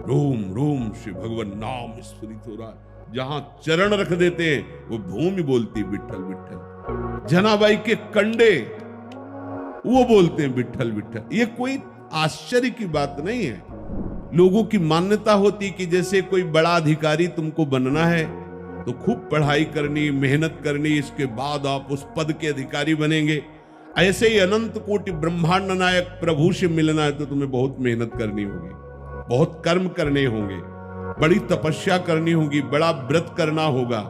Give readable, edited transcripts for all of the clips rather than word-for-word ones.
रोम रोम से भगवान नाम स्फुरित हो रहा है। जहां चरण रख देते हैं वो भूमि बोलती विठ्ठल विठ्ठल। जनाबाई के कंडे वो बोलते हैं विठ्ठल विठ्ठल। ये कोई आश्चर्य की बात नहीं है। लोगों की मान्यता होती कि जैसे कोई बड़ा अधिकारी तुमको बनना है तो खूब पढ़ाई करनी, मेहनत करनी, इसके बाद आप उस पद के अधिकारी बनेंगे। ऐसे ही अनंत कोटि ब्रह्मांड नायक प्रभु से मिलना है तो तुम्हें बहुत मेहनत करनी होगी, बहुत कर्म करने होंगे, बड़ी तपस्या करनी होगी, बड़ा व्रत करना होगा।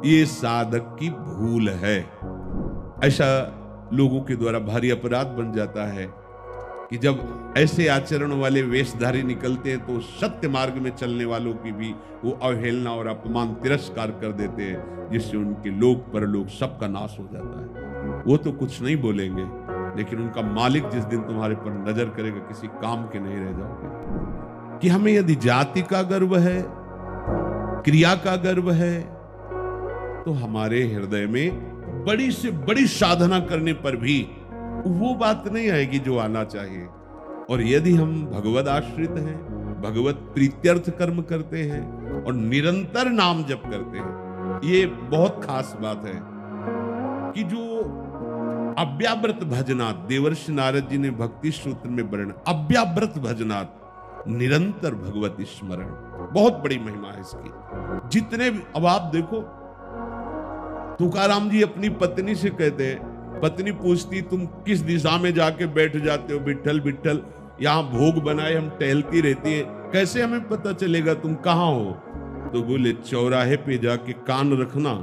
ये साधक की भूल है। ऐसा लोगों के द्वारा भारी अपराध बन जाता है कि जब ऐसे आचरण वाले वेशधारी निकलते हैं तो सत्य मार्ग में चलने वालों की भी वो अवहेलना और अपमान तिरस्कार कर देते हैं, जिससे उनके लोक परलोक सबका नाश हो जाता है। वो तो कुछ नहीं बोलेंगे, लेकिन उनका मालिक जिस दिन तुम्हारे पर नजर करेगा किसी काम के नहीं रह जाओगे। कि हमें यदि जाति का गर्व है, क्रिया का गर्व है, तो हमारे हृदय में बड़ी से बड़ी साधना करने पर भी वो बात नहीं आएगी जो आना चाहिए। और यदि हम भगवद आश्रित हैं, भगवत प्रीत्यर्थ कर्म करते हैं और निरंतर नाम जप करते हैं, ये बहुत खास बात है कि जो अव्याव्रत भजनात्, देवर्षि नारद जी ने भक्ति सूत्र में वर्णन, अव्याव्रत भजनात्, निरंतर भगवत स्मरण, बहुत बड़ी महिमा है इसकी। जितने भी, अब आप देखो तुकाराम जी अपनी पत्नी से कहते हैं, पत्नी पूछती तुम किस दिशा में जाके बैठ जाते हो, विठ्ठल विठ्ठल, यहाँ भोग बनाए हम टहलती रहती है, कैसे हमें पता चलेगा तुम कहाँ हो? तो बोले चौराहे पे जाके कान रखना,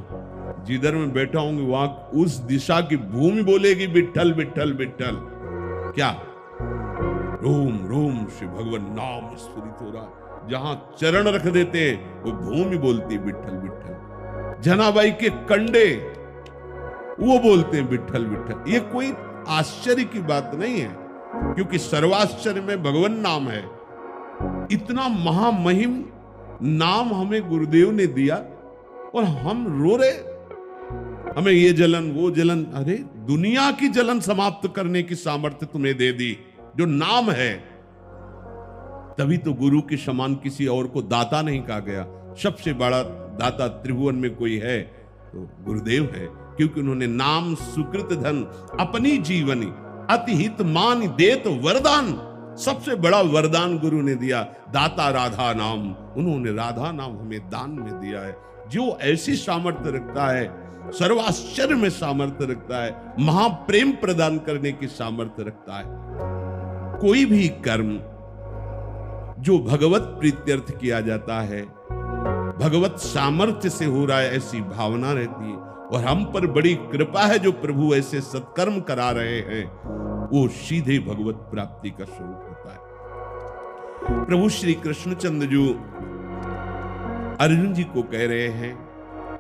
जिधर मैं बैठा हूंगी वहां उस दिशा की भूमि बोलेगी विठ्ठल विठ्ठल विठ्ठल। क्या? रोम रोम से भगवान नाम स्फुरित हो रहा है। जहां चरण रख देते हैं वो भूमि बोलती विठ्ठल विठ्ठल। जनाबाई के कंडे वो बोलते हैं विठ्ठल विठ्ठल। ये कोई आश्चर्य की बात नहीं है, क्योंकि सर्वाश्चर्य में भगवान नाम है। इतना महामहिम नाम हमें गुरुदेव ने दिया और हम रो रहे, हमें ये जलन वो जलन। अरे दुनिया की जलन समाप्त करने की सामर्थ्य तुम्हें दे दी जो नाम है। तभी तो गुरु के समान किसी और को दाता नहीं कहा गया। सबसे बड़ा दाता त्रिभुवन में कोई है तो गुरुदेव है, क्योंकि उन्होंने नाम सुकृत धन अपनी जीवनी अति हित मान देत वरदान, सबसे बड़ा वरदान गुरु ने दिया, दाता राधा नाम। उन्होंने राधा नाम हमें दान में दिया है। जो ऐसी सामर्थ्य रखता है, सर्वाश्चर्य में सामर्थ्य रखता है, महाप्रेम प्रदान करने की सामर्थ्य रखता है। कोई भी कर्म जो भगवत प्रीत्यर्थ किया जाता है, भगवत सामर्थ्य से हो रहा है, ऐसी भावना रहती है। और हम पर बड़ी कृपा है जो प्रभु ऐसे सत्कर्म करा रहे हैं, वो सीधे भगवत प्राप्ति का स्वरूप होता है। प्रभु श्री कृष्णचंद्र जो अर्जुन जी को कह रहे हैं,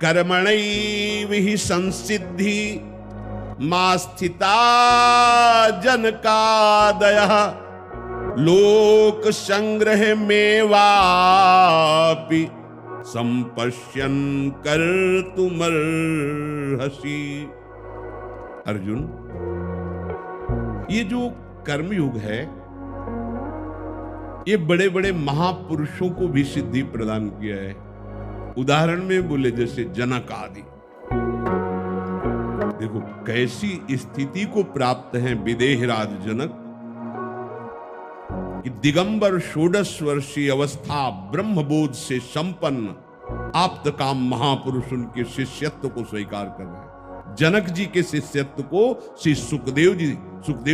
कर्मणैव हि संसिद्धि मा स्थिता जनकादयः लोक संग्रह में वापि संपश्यन कर्तुमर्हसि। अर्जुन, ये जो कर्मयुग है, ये बड़े बड़े महापुरुषों को भी सिद्धि प्रदान किया है। उदाहरण में बोले जैसे जनक आदि, देखो कैसी स्थिति को प्राप्त है विदेहराज जनक कि दिगंबर षोडश वर्षीय अवस्था ब्रह्मबोध से संपन्न आप्त काम महापुरुष उनके शिष्यत्व को स्वीकार कर रहे हैं। जनक जी के शिष्यत्व को श्री सुखदेव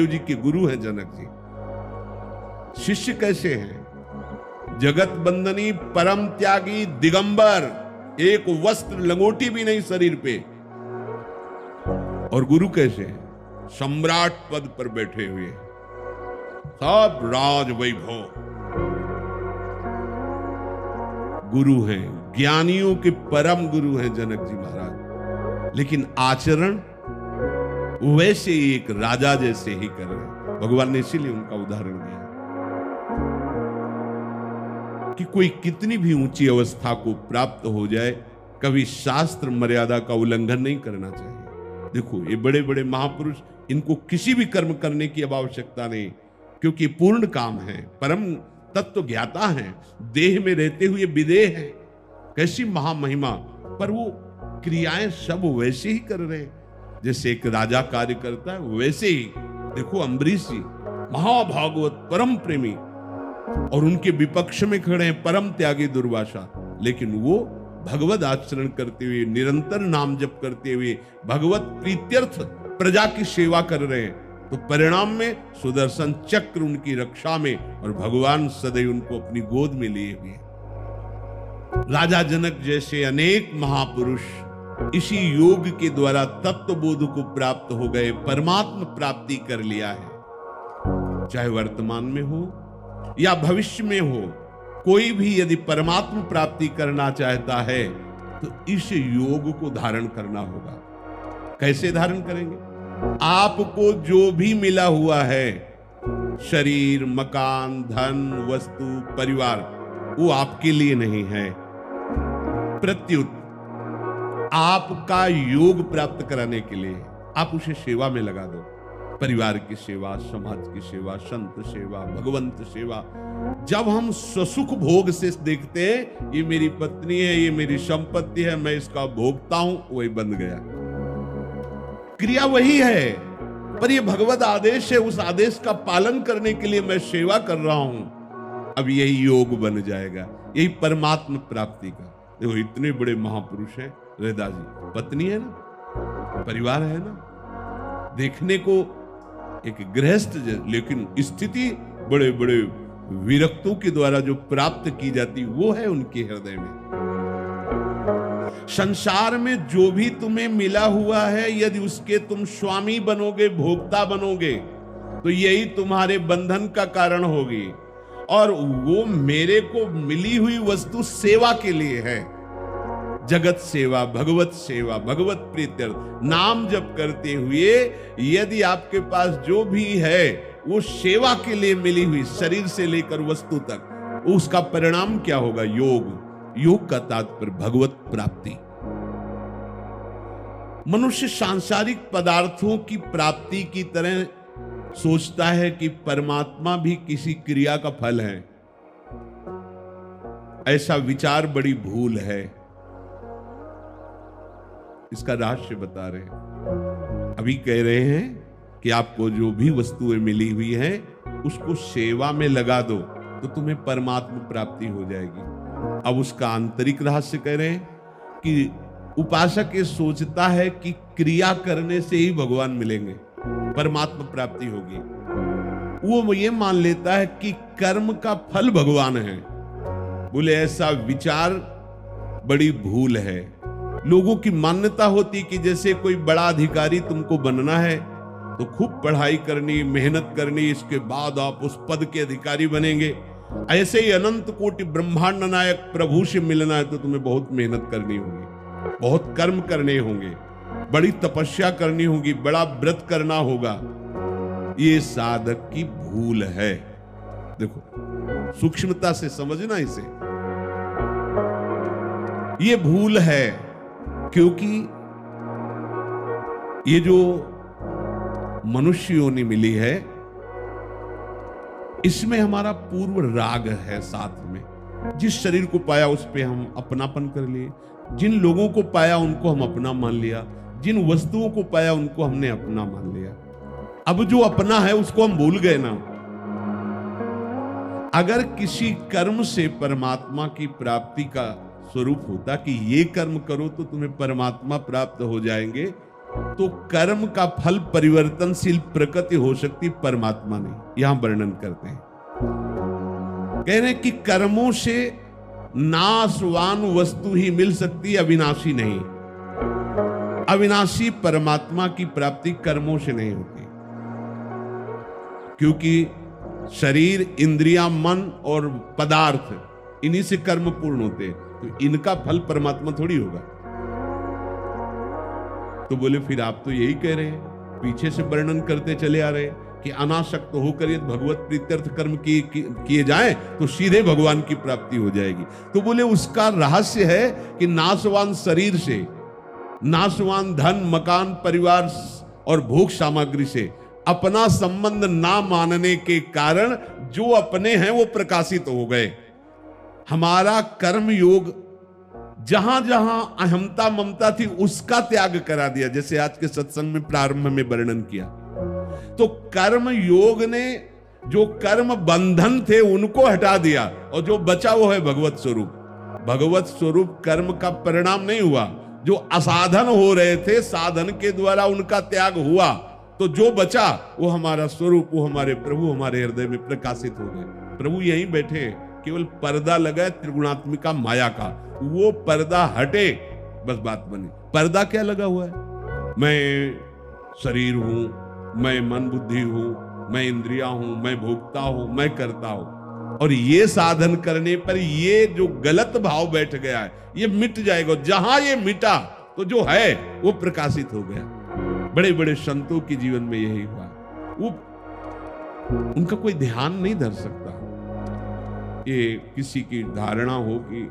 जी के गुरु हैं जनक जी। शिष्य कैसे हैं? जगत बंदनी परम त्यागी दिगंबर, एक वस्त्र लंगोटी भी नहीं शरीर पे। और गुरु कैसे हैं? सम्राट पद पर बैठे हुए, सब राज वैभव। गुरु हैं, ज्ञानियों के परम गुरु हैं जनक जी महाराज, लेकिन आचरण वैसे ही एक राजा जैसे ही कर रहे हैं। भगवान ने इसीलिए उनका उदाहरण दिया कि कोई कितनी भी ऊंची अवस्था को प्राप्त हो जाए, कभी शास्त्र मर्यादा का उल्लंघन नहीं करना चाहिए। देखो ये बड़े बड़े महापुरुष, इनको किसी भी कर्म करने की अब आवश्यकता नहीं, क्योंकि पूर्ण काम है, परम तत्व ज्ञाता हैं, देह में रहते हुए विदेह हैं, कैसी महामहिमा, पर वो क्रियाएं सब वैसे ही कर रहे हैं जैसे एक राजा कार्य करता है, वैसे ही। देखो अम्बरीश जी महाभागवत परम प्रेमी, और उनके विपक्ष में खड़े हैं परम त्यागी दुर्वासा, लेकिन वो भगवत आचरण करते हुए, निरंतर नाम जप करते हुए भगवत प्रीत्यर्थ प्रजा की सेवा कर रहे हैं। तो परिणाम में सुदर्शन चक्र उनकी रक्षा में, और भगवान सदैव उनको अपनी गोद में लिए हुए। राजा जनक जैसे अनेक महापुरुष इसी योग के द्वारा तत्वबोध को प्राप्त हो गए, परमात्मा प्राप्ति कर लिया है। चाहे वर्तमान में हो या भविष्य में हो, कोई भी यदि परमात्मा प्राप्ति करना चाहता है तो इस योग को धारण करना होगा। कैसे धारण करेंगे? आपको जो भी मिला हुआ है, शरीर, मकान, धन, वस्तु, परिवार, वो आपके लिए नहीं है। प्रत्युत आपका योग प्राप्त कराने के लिए आप उसे सेवा में लगा दो। परिवार की सेवा, समाज की सेवा, संत सेवा, भगवंत सेवा। जब हम स्वसुख भोग से देखते हैं ये मेरी पत्नी है, ये मेरी संपत्ति है, मैं इसका भोगता हूं, वही बंद गया। क्रिया वही है, पर ये भगवत आदेश है, उस आदेश का पालन करने के लिए मैं सेवा कर रहा हूं। अब यही योग बन जाएगा, यही परमात्मा प्राप्ति का। देखो इतने बड़े महापुरुष हैं रैदास जी, पत्नी है ना, परिवार है ना, देखने को एक गृहस्थ, लेकिन स्थिति बड़े बड़े विरक्तों के द्वारा जो प्राप्त की जाती वो है उनके हृदय में। संसार में जो भी तुम्हें मिला हुआ है, यदि उसके तुम स्वामी बनोगे, भोक्ता बनोगे, तो यही तुम्हारे बंधन का कारण होगी। और वो मेरे को मिली हुई वस्तु सेवा के लिए है। जगत सेवा, भगवत सेवा, भगवत प्रीत्यर्थ नाम जप करते हुए यदि आपके पास जो भी है वो सेवा के लिए मिली हुई, शरीर से लेकर वस्तु तक, उसका परिणाम क्या होगा? योग। योग का तात्पर्य भगवत प्राप्ति। मनुष्य सांसारिक पदार्थों की प्राप्ति की तरह सोचता है कि परमात्मा भी किसी क्रिया का फल है। ऐसा विचार बड़ी भूल है। इसका रहस्य बता रहे हैं। अभी कह रहे हैं कि आपको जो भी वस्तुएं मिली हुई है उसको सेवा में लगा दो तो तुम्हें परमात्मा प्राप्ति हो जाएगी। अब उसका आंतरिक रहस्य कह रहे हैं कि उपासक ये सोचता है कि क्रिया करने से ही भगवान मिलेंगे, परमात्मा प्राप्ति होगी। वो ये मान लेता है कि कर्म का फल भगवान है। बोले ऐसा विचार बड़ी भूल है। लोगों की मान्यता होती कि जैसे कोई बड़ा अधिकारी तुमको बनना है तो खूब पढ़ाई करनी, मेहनत करनी, इसके बाद आप उस पद के अधिकारी बनेंगे। ऐसे ही अनंत कोटि ब्रह्मांड नायक प्रभु से मिलना है तो तुम्हें बहुत मेहनत करनी होगी, बहुत कर्म करने होंगे, बड़ी तपस्या करनी होगी, बड़ा व्रत करना होगा। ये साधक की भूल है। देखो सूक्ष्मता से समझना इसे, ये भूल है क्योंकि ये जो मनुष्य योनि मिली है इसमें हमारा पूर्व राग है। साथ में जिस शरीर को पाया उस पे हम अपनापन कर लिए, जिन लोगों को पाया उनको हम अपना मान लिया, जिन वस्तुओं को पाया उनको हमने अपना मान लिया। अब जो अपना है उसको हम भूल गए ना। अगर किसी कर्म से परमात्मा की प्राप्ति का स्वरूप होता कि ये कर्म करो तो तुम्हें परमात्मा प्राप्त हो जाएंगे, तो कर्म का फल परिवर्तनशील प्रकृति हो सकती, परमात्मा नहीं। यहां वर्णन करते हैं, कह रहे हैं कि कर्मों से नाशवान वस्तु ही मिल सकती, अविनाशी नहीं। अविनाशी परमात्मा की प्राप्ति कर्मों से नहीं होती, क्योंकि शरीर, इंद्रियां, मन और पदार्थ इन्हीं से कर्म पूर्ण होते हैं, तो इनका फल परमात्मा थोड़ी होगा। तो बोले फिर आप तो यही कह रहे हैं, पीछे से वर्णन करते चले आ रहे हैं कि अनासक्त होकर यदि भगवत प्रीत्यर्थ कर्म किए जाएं तो सीधे भगवान की प्राप्ति हो जाएगी। तो बोले उसका रहस्य है कि नाशवान शरीर से, नाशवान धन, मकान, परिवार और भोग सामग्री से अपना संबंध ना मानने के कारण जो अपने हैं वो प्रकाशित हो गए। हमारा कर्म योग जहां जहां अहमता ममता थी उसका त्याग करा दिया, जैसे आज के सत्संग में प्रारंभ में वर्णन किया। तो कर्म योग ने जो कर्म बंधन थे उनको हटा दिया, और जो बचा वो है भगवत स्वरूप। भगवत स्वरूप कर्म का परिणाम नहीं हुआ। जो असाधन हो रहे थे साधन के द्वारा उनका त्याग हुआ, तो जो बचा वो हमारा स्वरूप, वो हमारे प्रभु हमारे हृदय में प्रकाशित हो गए। प्रभु यहीं बैठे, केवल पर्दा लगा है त्रिगुणात्मिका माया का, वो पर्दा हटे बस बात बनी। पर्दा क्या लगा हुआ है? मैं शरीर हूं, मैं मन बुद्धि हूं, मैं इंद्रियां हूं, मैं भोगता हूं, मैं करता हूं। और ये साधन करने पर ये जो गलत भाव बैठ गया है ये मिट जाएगा। जहां ये मिटा तो जो है वो प्रकाशित हो गया। बड़े बड़े संतों के जीवन में यही हुआ। वो उनका कोई ध्यान नहीं धर सकता। ये किसी की धारणा हो कि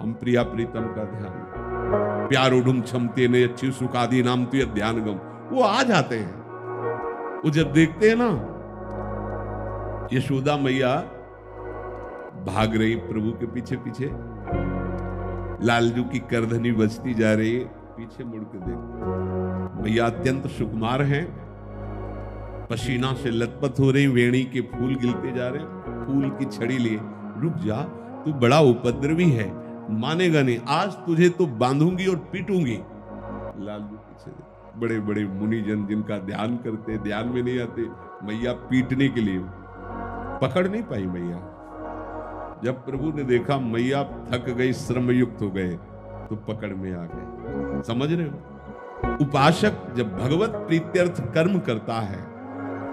हम प्रिया प्रीतम का ध्यान, प्यार उडुम क्षमते ने अच्छी सुखादी नाम तो ध्यान गम, वो आ जाते हैं। वो जब देखते हैं ना यशोदा मैया भाग रही प्रभु के पीछे पीछे, लालजू की करधनी बजती जा रही है, पीछे मुड़ के देख, मैया अत्यंत सुकुमार हैं, पसीना से लथपथ हो रही, वेणी के फूल गिलते जा रहे, फूल की छड़ी लिए, रुक जा, तू बड़ा उपद्रवी है, मानेगा नहीं, आज तुझे तो बांधूंगी और पीटूंगी। लालजू पीछे देख, बड़े बड़े मुनिजन जिनका ध्यान करते, ध्यान में नहीं आते, मैया पीटने के लिए पकड़ नहीं पाई मैया। जब प्रभु ने देखा मैया थक गई, श्रम युक्त हो गए, तो पकड़ में आ गए। समझ रहे हो? उपासक जब भगवत प्रीत्यर्थ कर्म करता है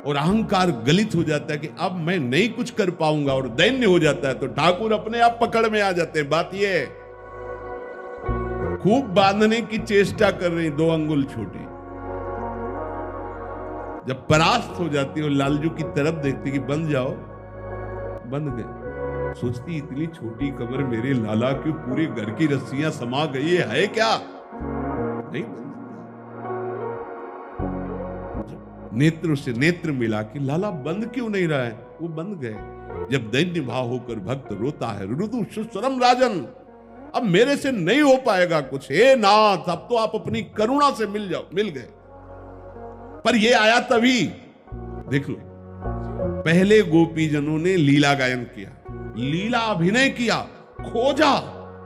और अहंकार गलित हो जाता है कि अब मैं नहीं कुछ कर पाऊंगा और दैन्य हो जाता है, तो ठाकुर अपने आप पकड़ में आ जाते हैं। बात यह है, खूब बांधने की चेष्टा कर रही, 2 अंगुल छोटे, जब परास्त हो जाती है, लालजू की तरफ देखती कि बंद जाओ, बंद गए। सोचती इतनी छोटी कमर मेरे लाला की पूरे घर की रस्सियां समा गई है क्या? नहीं, नेत्र से नेत्र मिला कि लाला बंद क्यों नहीं रहा है, वो बंद गए। जब दैन्य भाव होकर भक्त रोता है, रुदु सुशरम राजन, अब मेरे से नहीं हो पाएगा कुछ, हे नाथ अब तो आप अपनी करुणा से मिल जाओ, मिल गए। पर ये आया तभी, देख लो, पहले गोपीजनों ने लीला गायन किया, लीला अभिनय किया, खोजा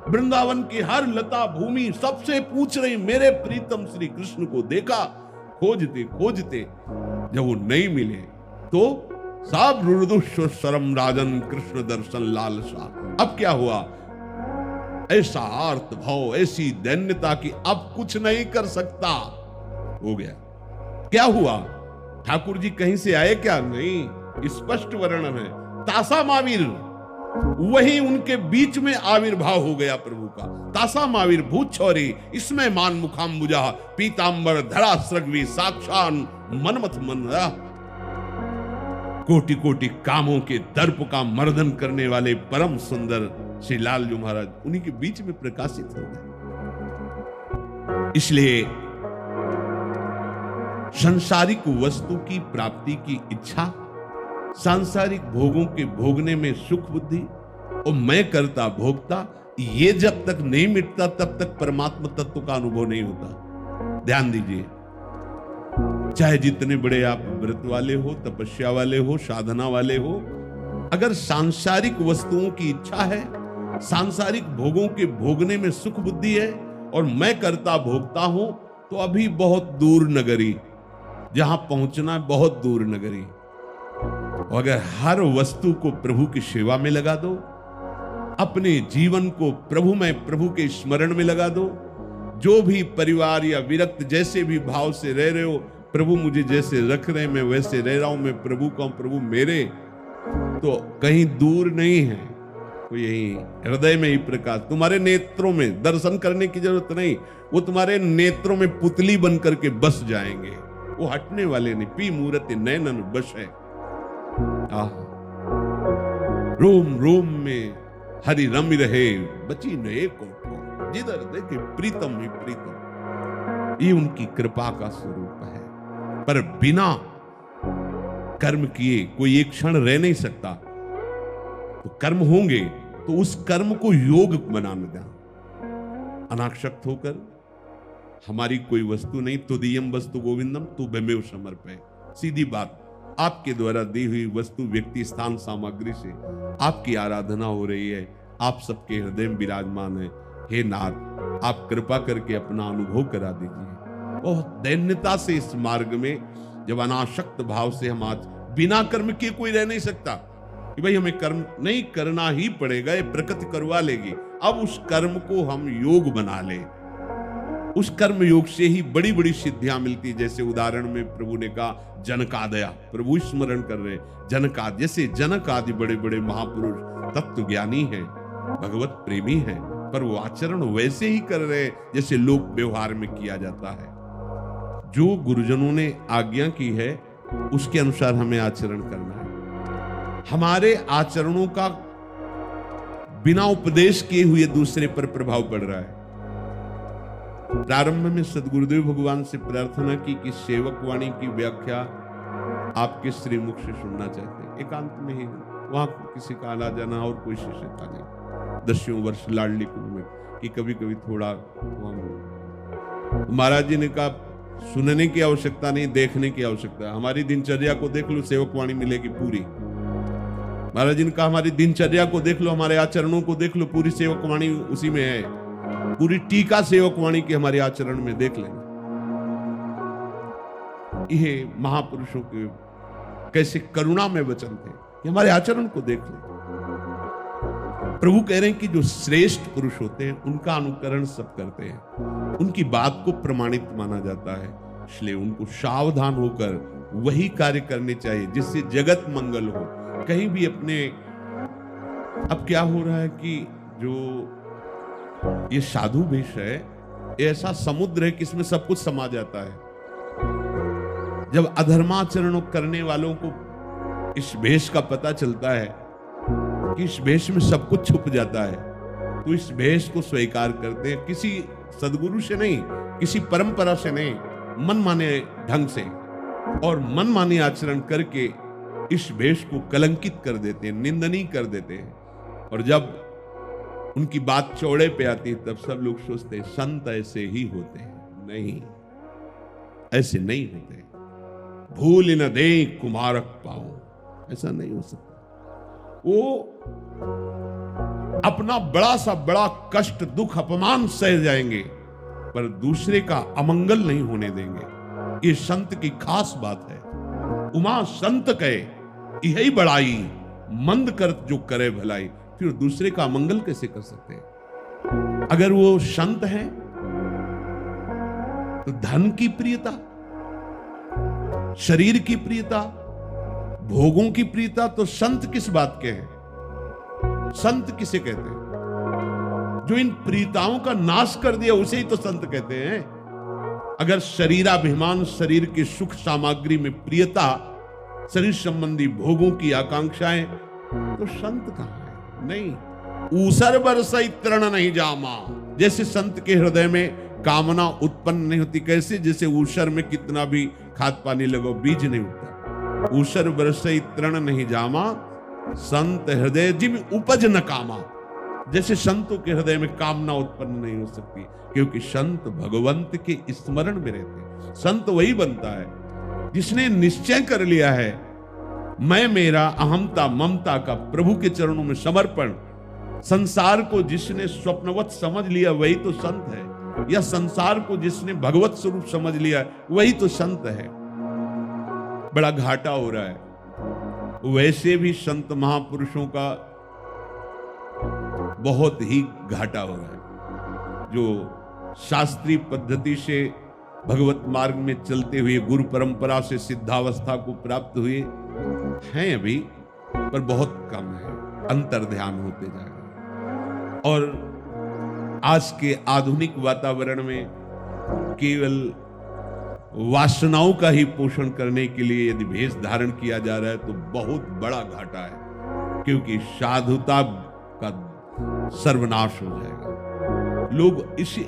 वृंदावन की हर लता भूमि, सबसे पूछ रही मेरे प्रीतम श्री कृष्ण को देखा, खोजते खोजते जब वो नहीं मिले तो सब रुदु शरम राजन कृष्ण दर्शन लालसा। अब क्या हुआ? ऐसा आर्त भाव, ऐसी दैन्यता की अब कुछ नहीं कर सकता हो गया। क्या हुआ? ठाकुर जी कहीं से आए क्या? नहीं, स्पष्ट वर्णन है, तासा महावीर वही उनके बीच में आविर्भाव हो गया प्रभु का। तासा महावीर भूत छौरी, इसमें मान मुखाम्बुजा, पीतांबर धरा सृग्वी, साक्षान मनमथ मन। कोटि कोटि कामों के दर्प का मर्दन करने वाले परम सुंदर श्री लालजू महाराज उन्हीं के बीच में प्रकाशित हो गए। इसलिए सांसारिक वस्तु की प्राप्ति की इच्छा, सांसारिक भोगों के भोगने में सुख बुद्धि और मैं करता भोगता, ये जब तक नहीं मिटता तब तक परमात्मा तत्व का अनुभव नहीं होता। ध्यान दीजिए, चाहे जितने बड़े आप व्रत वाले हो, तपस्या वाले हो, साधना वाले हो, अगर सांसारिक वस्तुओं की इच्छा है, सांसारिक भोगों के भोगने में सुख बुद्धि है और मैं करता भोगता हूं, तो अभी बहुत दूर नगरी, जहां पहुंचना बहुत दूर नगरी। अगर हर वस्तु को प्रभु की सेवा में लगा दो, अपने जीवन को प्रभु में, प्रभु के स्मरण में लगा दो, जो भी परिवार या विरक्त जैसे भी भाव से रह रहे हो, प्रभु मुझे जैसे रख रहे हैं मैं वैसे रह रहा हूं, मैं प्रभु का हूं, प्रभु मेरे, तो कहीं दूर नहीं है, तो यही हृदय में ही प्रकाश। तुम्हारे नेत्रों में दर्शन करने की जरूरत नहीं, वो तुम्हारे नेत्रों में पुतली बन करके बस जाएंगे, वो हटने वाले नहीं। पी मूर्ति नयनन बस है, रोम रोम में हरि रमि रहे, बची नए कोठो, जिधर देखे प्रीतम ही प्रीतम। ये उनकी कृपा का स्वरूप है। पर बिना कर्म किए कोई एक क्षण रह नहीं सकता। तो कर्म होंगे तो उस कर्म को योग बनाना दें, अनाक्षक्त होकर हमारी कोई वस्तु नहीं, तुदीयम वस्तु गोविंदम तू बेमेव समर्पय। सीधी बात, आपके द्वारा दी हुई वस्तु, व्यक्ति, स्थान, सामग्री से आपकी आराधना हो रही है, आप सबके हृदय में विराजमान है। हे नाथ, आप कृपा करके अपना अनुभव करा दीजिए। बहुत दैन्यता से इस मार्ग में, जब अनासक्त भाव से हम आज बिना कर्म किए कोई रह नहीं सकता कि भाई हमें कर्म नहीं करना ही पड़ेगा, ये प्रकृति करवा लेगी। अब उस कर्म को हम योग बना ले, उस कर्म योग से ही बड़ी बड़ी सिद्धियां मिलती। जैसे उदाहरण में प्रभु ने कहा जनकादया, प्रभु स्मरण कर रहे जनकाद, जैसे जनक आदि बड़े बड़े महापुरुष तत्व ज्ञानी हैं, भगवत प्रेमी हैं, पर वो आचरण वैसे ही कर रहे जैसे लोक व्यवहार में किया जाता है। जो गुरुजनों ने आज्ञा की है उसके अनुसार हमें आचरण करना है। हमारे आचरणों का बिना उपदेश किए हुए दूसरे पर प्रभाव पड़ रहा है। प्रारंभ में सदगुरुदेव भगवान से प्रार्थना की कि सेवक वाणी की व्याख्या आपके श्रीमुख से सुनना चाहते हैं, एकांत में ही, वहां किसी का आना जाना और कोई शिष्यता नहीं। 10 वर्ष लाडली कुंभ में कि कभी कभी थोड़ा महाराज जी ने कहा सुनने की आवश्यकता नहीं, देखने की आवश्यकता है। हमारी दिनचर्या को देख लो, सेवक वाणी मिलेगी पूरी। महाराज जी ने कहा हमारी दिनचर्या को देख लो, हमारे आचरणों को देख लो, पूरी सेवक वाणी उसी में है। पूरी टीका सेवक वाणी की हमारे आचरण में देख लेना। ये महापुरुषों के कैसे करुणा में वचन थे कि हमारे आचरण को देख ले। प्रभु कह रहे हैं कि जो श्रेष्ठ पुरुष होते हैं उनका अनुकरण सब करते हैं, उनकी बात को प्रमाणित माना जाता है, इसलिए उनको सावधान होकर वही कार्य करने चाहिए जिससे जगत मंगल हो। कहीं भी अपने, अब क्या हो रहा है कि जो ये साधु वेश है, ऐसा समुद्र है कि इसमें सब कुछ समा जाता है। जब अधर्माचरण करने वालों को इस भेष का पता चलता है कि इस भेष में सब कुछ छुप जाता है, तो इस भेष को स्वीकार करते हैं, किसी सदगुरु से नहीं, किसी परंपरा से नहीं, मनमाने ढंग से और मनमाने आचरण करके इस भेष को कलंकित कर देते हैं, निंदनीय कर देते हैं। और जब उनकी बात चौड़े पे आती है तब सब लोग सोचते हैं संत ऐसे ही होते हैं। नहीं, ऐसे नहीं होते। भूल न दे कुमारक पाओ, ऐसा नहीं हो सकता। वो अपना बड़ा सा बड़ा कष्ट, दुख, अपमान सह जाएंगे पर दूसरे का अमंगल नहीं होने देंगे। ये संत की खास बात है। उमा संत कहे यही बड़ाई, मंद करत जो करे भलाई, फिर दूसरे का अमंगल कैसे कर सकते हैं? अगर वो संत हैं तो धन की प्रियता, शरीर की प्रियता, भोगों की प्रियता, तो संत किस बात के हैं? संत किसे कहते हैं? जो इन प्रियताओं का नाश कर दिया उसे ही तो संत कहते हैं। अगर शरीराभिमान, शरीर के सुख सामग्री में प्रियता, शरीर संबंधी भोगों की आकांक्षाएं, तो संत कहां है? नहीं। ऊसर बरसई तृण नहीं जामा, जैसे संत के हृदय में कामना उत्पन्न नहीं होती। कैसे? जैसे ऊसर में कितना भी खाद पानी लगो बीज नहीं उठता। ऊसर बरसई तृण नहीं जामा, संत हृदय जिम उपज न कामा। जैसे संतों के हृदय में कामना उत्पन्न नहीं हो सकती, क्योंकि संत भगवंत के स्मरण में रहते हैं। संत वही बनता है जिसने निश्चय कर लिया है मैं, मेरा, अहमता, ममता का प्रभु के चरणों में समर्पण। संसार को जिसने स्वप्नवत समझ लिया वही तो संत है, या संसार को जिसने भगवत स्वरूप समझ लिया वही तो संत है। बड़ा घाटा हो रहा है। वैसे भी संत महापुरुषों का बहुत ही घाटा हो रहा है। जो शास्त्रीय पद्धति से भगवत मार्ग में चलते हुए गुरु परंपरा से सिद्धावस्था को प्राप्त हुए हैं अभी, पर बहुत कम है, अंतर ध्यान होते जाएगा। और आज के आधुनिक वातावरण में केवल वासनाओं का ही पोषण करने के लिए यदि भेष धारण किया जा रहा है तो बहुत बड़ा घाटा है, क्योंकि साधुता का सर्वनाश हो जाएगा। लोग इसी,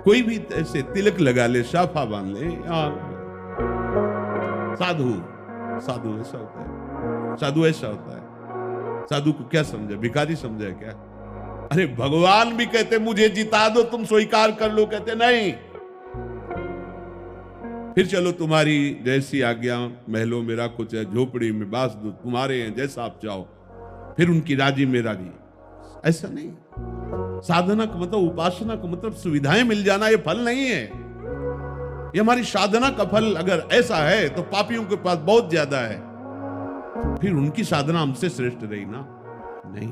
कोई भी ऐसे तिलक लगा ले, साफा बांध ले, साधु, साधु ऐसा होता है, साधु ऐसा होता है। साधु को क्या समझा, भिखारी समझा क्या? अरे भगवान भी कहते मुझे जिता दो, तुम स्वीकार कर लो, कहते नहीं। फिर चलो तुम्हारी जैसी आज्ञा, महलों में राखो चाहे झोपड़ी में बास दो, तुम्हारे हैं, जैसा आप चाहो। फिर उनकी राजी में राजी। ऐसा नहीं। साधना का मतलब, उपासना का मतलब सुविधाएं मिल जाना, ये फल नहीं है। ये हमारी साधना का फल अगर ऐसा है तो पापियों के पास बहुत ज्यादा है। फिर उनकी साधना हमसे श्रेष्ठ रही ना? नहीं।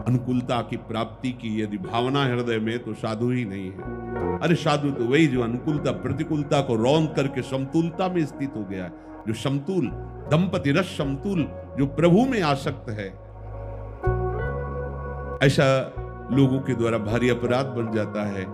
अनुकूलता की प्राप्ति की यदि भावना हृदय में, तो साधु ही नहीं है। अरे साधु तो वही जो अनुकूलता प्रतिकूलता को रौंद करके समतुलता में स्थित हो गया है, जो समतुल दंपति रस समतुल, जो प्रभु में आसक्त है। ऐसा लोगों के द्वारा भारी अपराध बन जाता है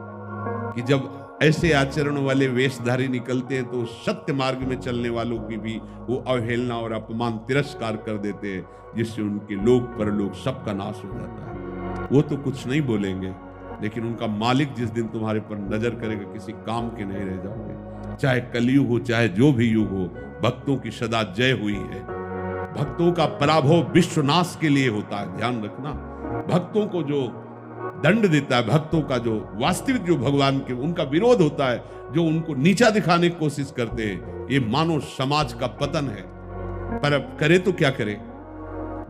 कि जब ऐसे आचरण वाले वेशधारी निकलते हैं तो सत्य मार्ग में चलने वालों की भी वो अवहेलना और अपमान तिरस्कार कर देते हैं, जिससे उनके लोक परलोक सबका नाश हो जाता है। वो तो कुछ नहीं बोलेंगे, लेकिन उनका मालिक जिस दिन तुम्हारे पर नजर करेगा, किसी काम के नहीं रह जाओगे। चाहे कलयुग हो, चाहे जो भी युग हो, भक्तों की सदा जय हुई है। भक्तों का पराभव विश्वनाश के लिए होता है, ध्यान रखना। भक्तों को जो दंड देता है, भक्तों का जो वास्तविक जो भगवान के उनका विरोध होता है, जो उनको नीचा दिखाने की कोशिश करते हैं, ये मानव समाज का पतन है। पर अब करे तो क्या करे?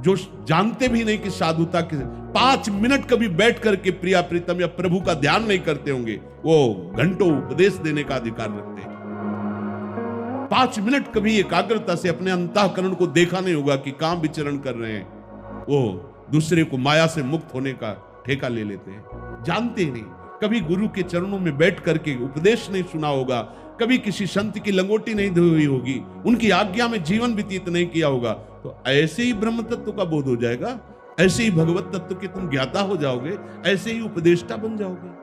जो जानते भी नहीं कि साधुता के 5 मिनट कभी बैठ करके प्रिया प्रीतम या प्रभु का ध्यान नहीं करते होंगे, वो घंटों उपदेश देने का अधिकार रखते हैं। 5 मिनट कभी एकाग्रता से अपने अंतःकरण को देखा नहीं होगा कि कहां विचरण कर रहे हैं, वो दूसरे को माया से मुक्त होने का ठेका ले लेते हैं। जानते ही नहीं। कभी गुरु के चरणों में बैठ करके उपदेश नहीं सुना होगा, कभी किसी संत की लंगोटी नहीं धोई हुई होगी, उनकी आज्ञा में जीवन व्यतीत नहीं किया होगा, तो ऐसे ही ब्रह्म तत्व का बोध हो जाएगा, ऐसे ही भगवत तत्व के तुम ज्ञाता हो जाओगे, ऐसे ही उपदेष्टा बन जाओगे।